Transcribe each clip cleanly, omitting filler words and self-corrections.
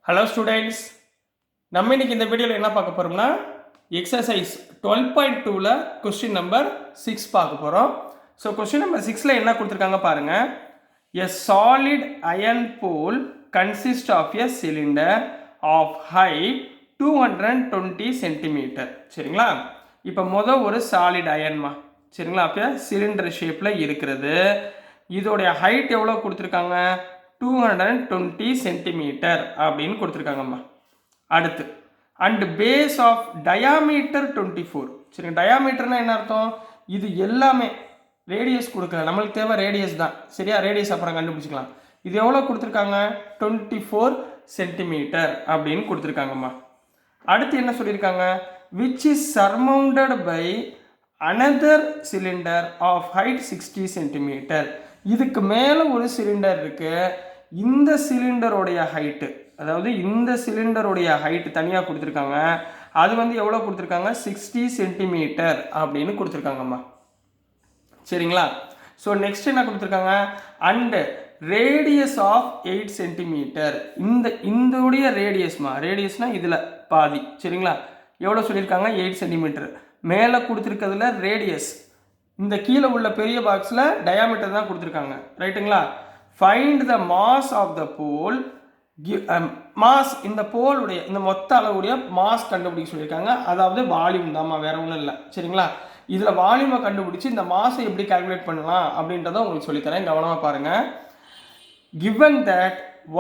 Hello students, நம்ம இன்னைக்கு இந்த வீடியோவில் என்ன பார்க்க போகிறோம்னா எக்ஸசைஸ் 12.2ல் கொஸ்டின் நம்பர் 6 பார்க்க போகிறோம். ஸோ கொஸ்டின் நம்பர் 6ல் என்ன கொடுத்துருக்காங்க பாருங்கள். A solid iron pole consist of a cylinder of height 220 centimetre. சரிங்களா? இப்போ ஒரு சாலிட் அயன்மா, சரிங்களா? அப்போ சிலிண்டர் ஷேப்பில் இருக்கிறது. இதோடைய ஹைட் எவ்வளோ கொடுத்துருக்காங்க? 220 சென்டிமீட்டர் அப்படின்னு கொடுத்துருக்காங்கம்மா. அடுத்து அண்ட் பேஸ் ஆஃப் டயாமீட்டர் 24. சரிங்க, டயாமீட்டர்னா என்ன அர்த்தம்? இது எல்லாமே ரேடியஸ் கொடுக்கல, நம்மளுக்கு தேவை ரேடியஸ் தான். சரியா? ரேடியஸ் அப்புறம் கண்டுபிடிச்சிக்கலாம். இது எவ்வளோ கொடுத்துருக்காங்க? 24 சென்டிமீட்டர் அப்படின்னு கொடுத்துருக்காங்கம்மா. அடுத்து என்ன சொல்லியிருக்காங்க? Which is surmounted by another cylinder of height 60 centimetre. இதுக்கு மேலே ஒரு சிலிண்டர் இருக்கு. இந்த சிலிண்டருடைய ஹைட்டு, அதாவது இந்த சிலிண்டருடைய ஹைட்டு தனியாக கொடுத்துருக்காங்க. அது எவ்வளோ கொடுத்துருக்காங்க? 60 சென்டிமீட்டர் அப்படின்னு கொடுத்துருக்காங்கம்மா. சரிங்களா? ஸோ நெக்ஸ்ட் என்ன கொடுத்துருக்காங்க? And radius of 8 centimetre. இந்த ரேடியஸ்மா, ரேடியஸ்னா இதில் பாதி. சரிங்களா? எவ்வளோ சொல்லியிருக்காங்க? 8 சென்டிமீட்டர். மேலே கொடுத்துருக்கிறதுல ரேடியஸ், இந்த கீழே உள்ள பெரிய பாக்ஸில் டயாமீட்டர் தான் கொடுத்துருக்காங்க. ரைட்டுங்களா? Find the mass of the pole. Mass, இந்த போலுடைய இந்த மொத்த அளவுடைய மாஸ் கண்டுபிடிக்க சொல்லியிருக்காங்க. அதாவது வால்யூம் தாம்மா, வேற ஒன்றும் இல்லை. சரிங்களா? இதில் வால்யூமை கண்டுபிடிச்சி இந்த மாஸை எப்படி கால்குலேட் பண்ணலாம் அப்படின்றத உங்களுக்கு சொல்லித்தரேன். கவனமாக பாருங்கள். given that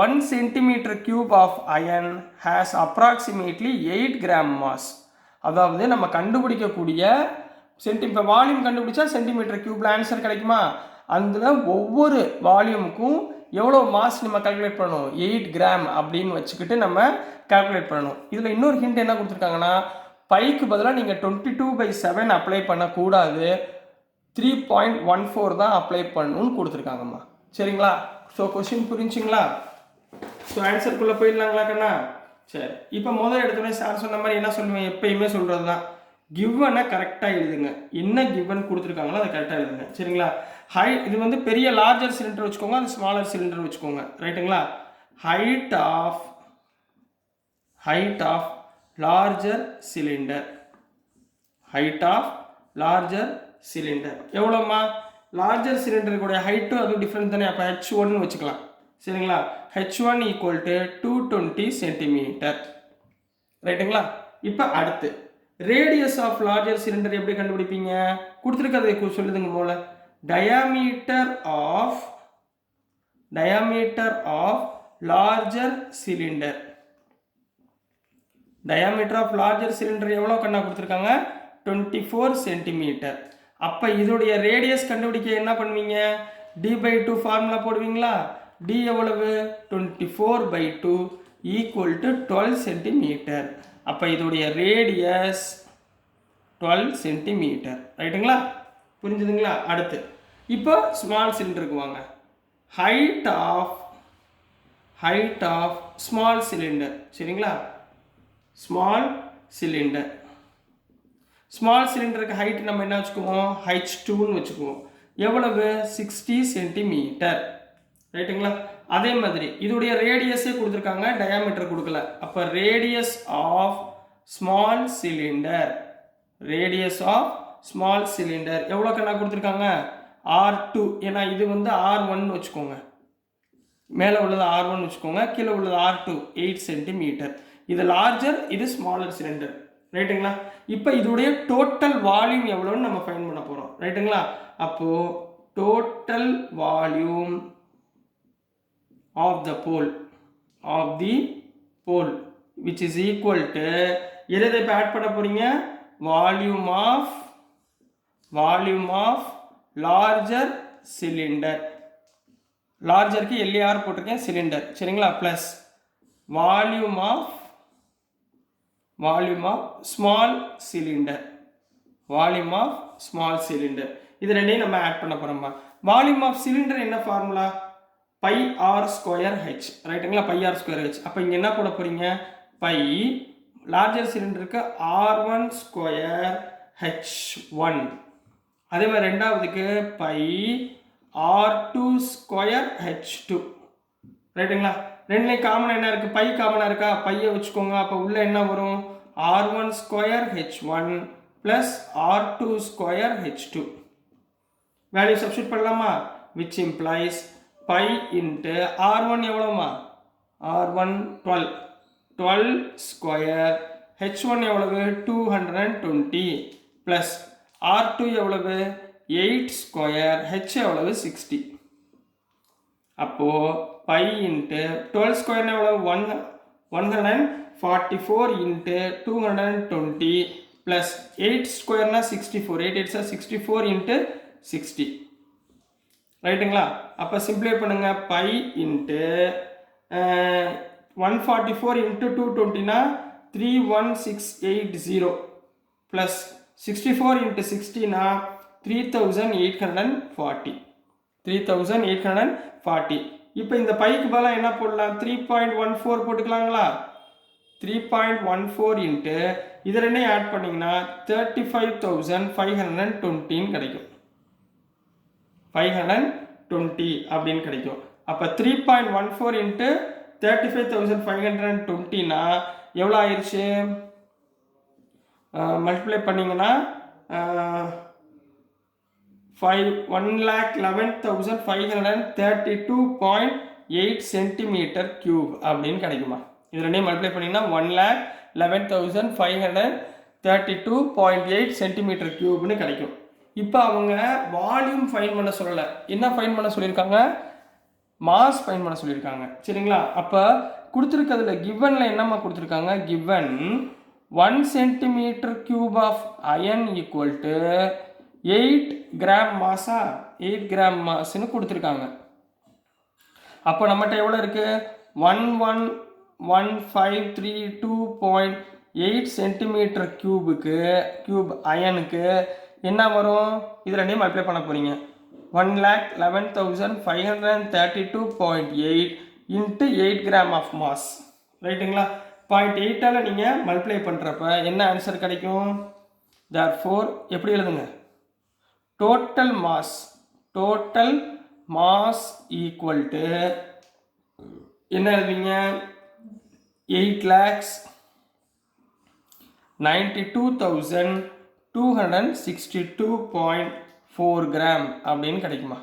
1 centimeter cube of iron has approximately 8 gram mass. அதாவது நம்ம கண்டுபிடிக்கக்கூடிய இப்போ வால்யூம் கண்டுபிடிச்சா சென்டிமீட்டர் கியூப்ல ஆன்சர் கிடைக்குமா? அதில் ஒவ்வொரு வால்யூமுக்கும் எவ்வளோ மாஸ் நம்ம கால்குலேட் பண்ணணும்? 8 கிராம் அப்படின்னு வச்சுக்கிட்டு நம்ம கால்குலேட் பண்ணணும். இதில் இன்னொரு ஹிண்ட் என்ன கொடுத்துருக்காங்கன்னா, பைக்கு பதிலாக நீங்கள் 22/7 அப்ளை பண்ணக்கூடாது, 3.14 தான் அப்ளை பண்ணணும்னு கொடுத்துருக்காங்கம்மா. சரிங்களா? ஸோ கொஸ்டின் புரிஞ்சுங்களா? ஸோ ஆன்சருக்குள்ளே போயிடலாங்களா கண்ணா? சரி, இப்போ எடுத்தோடனே சார் சொன்ன மாதிரி என்ன சொல்லுவேன், எப்பயுமே சொல்கிறது தான், கிவனை கரெக்டாக எழுதுங்க. என்ன கிவன் கொடுத்துருக்காங்களோ அதை கரெக்டாக எழுதுங்க. சரிங்களா? இது பெரிய லார்ஜர் சிலிண்டர் வச்சுக்கோங்க, அது ஸ்மாலர் சிலிண்டர் வச்சுக்கோங்க. ரைட்டுங்களா? Height of larger cylinder, height of larger cylinder எவ்வளோம்மா? லார்ஜர் சிலிண்டருக்குடைய ஹைட்டும் அதுவும் டிஃப்ரெண்ட் தானே. அப்போ H1 வச்சுக்கலாம். சரிங்களா? H1 equal to 220 centimetre. ரைட்டுங்களா? இப்போ அடுத்து ரேடியஸ் ஆஃப் லார்ஜர் சிலிண்டர் எப்படி கண்டுபிடிப்பீங்க? கொடுத்துருக்கதை சொல்லுதுங்க போல. Diameter of larger cylinder. Diameter of larger cylinder எவ்வளோ கண்ணா கொடுத்துருக்காங்க? 24 சென்டிமீட்டர். அப்போ இதோடைய ரேடியஸ் கண்டுபிடிக்க என்ன பண்ணுவீங்க? D/2 ஃபார்முலா போடுவீங்களா? D எவ்வளவு? 24/2 ஈக்குவல் டு 12 சென்டிமீட்டர். அப்போ இதோடைய ரேடியஸ் 12 சென்டிமீட்டர். ரைட்டுங்களா? புரிஞ்சுதுங்களா? அடுத்து இப்போ ஸ்மால் சிலிண்டருக்கு வாங்க. Height of small cylinder. சரிங்களா? ஸ்மால் சிலிண்டருக்கு ஹைட் நம்ம என்ன வச்சுக்குவோம்? H2ன்னு வச்சுக்குவோம். எவ்வளவு? 60 சென்டிமீட்டர். ரைட்டுங்களா? அதே மாதிரி இதோடைய ரேடியஸே கொடுத்துருக்காங்க, டயாமீட்டர் கொடுக்கல. அப்போ ரேடியஸ் ஆஃப் ஸ்மால் சிலிண்டர் எவ்வளோ கண்ணா கொடுத்துருக்காங்க? R2. ஏன்னா இது R1 வச்சுக்கோங்க, மேலே உள்ளது R1 வச்சுக்கோங்க, கீழே உள்ளது R2, 8 சென்டிமீட்டர். இது லார்ஜர், இது ஸ்மாலர் சிலிண்டர். ரைட்டுங்களா? இப்போ இதோடைய டோட்டல் வால்யூம் எவ்வளோன்னு நம்ம ஃபைண்ட் பண்ண போகிறோம். ரைட்டுங்களா? அப்போது total volume of the pole which is equal to எதை இப்போ ஆட் பண்ண போறீங்க? Volume of larger cylinder. லார்ஜருக்கு LAR போட்டிருக்கேன், சிலிண்டர். சரிங்களா? Plus volume of small cylinder. இது ரெண்டையும் நம்ம ஆட் பண்ண போறோம்மா. வால்யூம் ஆஃப் சிலிண்டர் என்ன ஃபார்முலா? πr²h. ரைட்டுங்களா? πr²h. அப்போ இங்கே என்ன போட போறீங்க? பை லார்ஜர் சிலிண்டருக்கு R1²H1. அதே மாதிரி ரெண்டாவதுக்கு πr2²H2. ரைட்டுங்களா? ரெண்டுலேயும் காமனாக என்ன இருக்குது? பை காமனாக இருக்கா? பையை வச்சுக்கோங்க. அப்போ உள்ளே என்ன வரும்? R1 square H1 plus R2 square H2. Value substitute பண்ணலாமா? Which implies pi into R1 எவ்வளோமா? R1 12 ஸ்கொயர், H1 எவ்வளவு? 220 ப்ளஸ் R2 எவ்வளவு? 8 ஸ்கொயர், H எவ்வளவு? 60. அப்போது பை இன்ட்டு 12 ஸ்கொயர் எவ்வளவு? 144 இன்ட்டு 220 ப்ளஸ் 8 ஸ்கொயர்னா 64, 8 8 64 இன்ட்டு 60. ரைட்டுங்களா? அப்போ சிம்பிளை பண்ணுங்க. பை இன்ட்டு 144 இன்ட்டு 220னா 31680 ப்ளஸ் 64 இன்ட்டு 60னா 3840. இப்போ இந்த பைக்கு பதிலாக என்ன போடலாம்? 3.14 போட்டுக்கலாங்களா? 3.14 இன்ட்டு இது ரெண்டையும் ஆட் பண்ணிங்கன்னா 35,520 கிடைக்கும். 520 அப்படின்னு கிடைக்கும். அப்போ 3.14 இன்ட்டு 35,520னா எவ்வளோ ஆயிடுச்சு? மல்டிப்ளை பண்ணிங்கன்னா 1,11,532.8 சென்டிமீட்டர் கியூப் அப்படின்னு கிடைக்குமா? இது ரெண்டையும் மல்டிப்ளை பண்ணிங்கன்னா 1,11,532.8 சென்டிமீட்டர் கியூப்னு கிடைக்கும். இப்போ அவங்க வால்யூம் ஃபைன் பண்ண சொல்லலை. என்ன ஃபைன் பண்ண சொல்லியிருக்காங்க? மாஸ் ஃபைன் பண்ண சொல்லியிருக்காங்க. சரிங்களா? அப்போ கொடுத்துருக்கிறதுல கிவனில் என்னம்மா கொடுத்துருக்காங்க? Given 1 centimetre cube of iron equal to 8 gram மாஸா? 8 கிராம் மாஸ்ன்னு கொடுத்துருக்காங்க. அப்போ நம்மகிட்ட எவ்வளோ இருக்குது? 1,1532.8 சென்டிமீட்டர் கியூப் அயனுக்கு என்ன வரும்? இது ரெண்டையும் மல்டிப்ளை பண்ண போகிறீங்க. 1,11,532.8 இன்ட்டு 8 கிராம் ஆஃப் மாஸ். ரைட்டுங்களா? 0.8ஆல் நீங்கள் மல்டிப்ளை பண்ணுறப்ப என்ன ஆன்சர் கிடைக்கும்? therefore எப்படி எழுதுங்க? டோட்டல் மாஸ் ஈக்குவல் டு என்ன எழுதுவீங்க? 8,92,262.4 கிராம் அப்படின்னு கிடைக்குமா?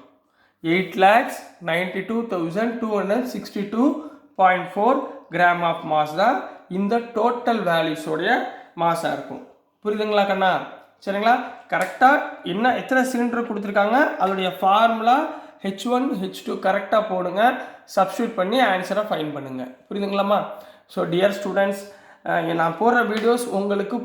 8,92,262.4 கிராம் ஆஃப் மாஸ் தான் இந்த டோட்டல் வேல்யூஸோடைய மாஸாக இருக்கும். புரியுதுங்களா கண்ணா? சரிங்களா? கரெக்டாக எத்தனை சிலிண்டர் கொடுத்துருக்காங்க அதோடைய ஃபார்முலா H1 H2 கரெக்டாக போடுங்க. சப்ஸ்டியூட் பண்ணி ஆன்சரை ஃபைன் பண்ணுங்கள். புரியுதுங்களாம்மா? ஸோ டியர் ஸ்டூடெண்ட்ஸ், நான் போடுற வீடியோஸ் உங்களுக்கு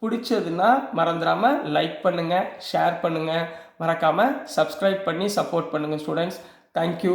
பிடிச்சதுன்னா மறந்துடாமல் லைக் பண்ணுங்கள், ஷேர் பண்ணுங்கள், மறக்காமல் சப்ஸ்கிரைப் பண்ணி சப்போர்ட் பண்ணுங்கள் ஸ்டூடெண்ட்ஸ். தேங்க்யூ.